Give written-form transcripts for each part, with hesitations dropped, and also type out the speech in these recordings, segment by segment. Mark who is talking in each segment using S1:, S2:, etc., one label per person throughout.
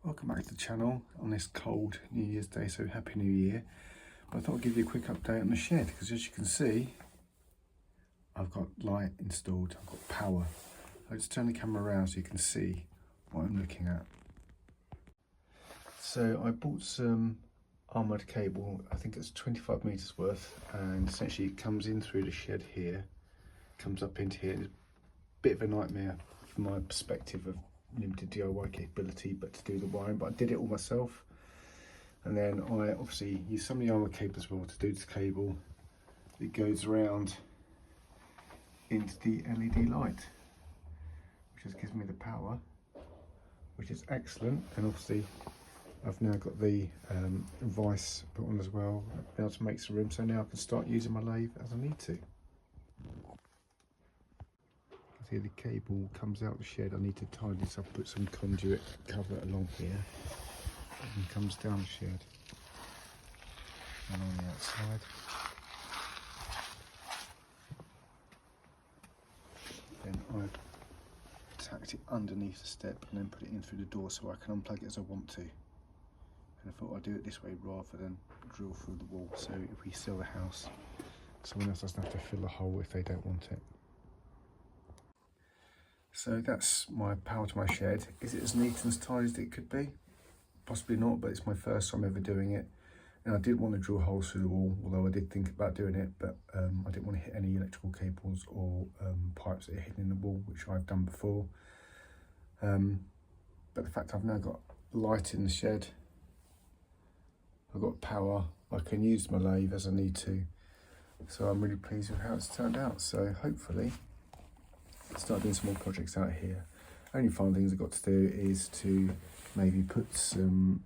S1: Welcome back to the channel on this cold New Year's Day, so Happy New Year. But I thought I'd give you a quick update on the shed, because as you can see, I've got light installed, I've got power. I'll just turn the camera around so you can see what I'm looking at. So I bought some armoured cable, I think it's 25 metres worth, and essentially it comes in through the shed here, comes up into here. It's a bit of a nightmare from my perspective of limited DIY capability, but to do the wiring, but I did it all myself. And then I obviously use some of the armoured cable as well to do this cable. It goes around into the LED light, which just gives me the power, which is excellent. And obviously I've now got the vice put on as well, I've been able to make some room, so now I can start using my lathe as I need to. See, the cable comes out the shed. I need to tie this up, put some conduit cover along here, and comes down the shed and on the outside. Then I've tacked it underneath the step and then put it in through the door so I can unplug it as I want to. And I thought I'd do it this way rather than drill through the wall, so if we sell the house, someone else doesn't have to fill the hole if they don't want it. So that's my power to my shed. Is it as neat and as tidy as it could be? Possibly not, but it's my first time ever doing it. And I did want to drill holes through the wall, although I did think about doing it, but I didn't want to hit any electrical cables or pipes that are hidden in the wall, which I've done before. But the fact I've now got light in the shed, I've got power, I can use my lathe as I need to. So I'm really pleased with how it's turned out. So hopefully start doing some more projects out here. Only fun things I've got to do is to maybe put some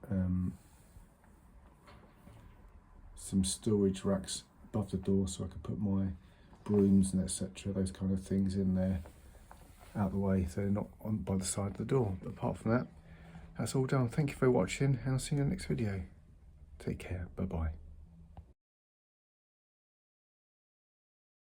S1: storage racks above the door so I can put my brooms and etc., those kind of things in there out the way so they're not on by the side of the door. But apart from that, that's all done. Thank you for watching, and I'll see you in the next video. Take care. Bye bye.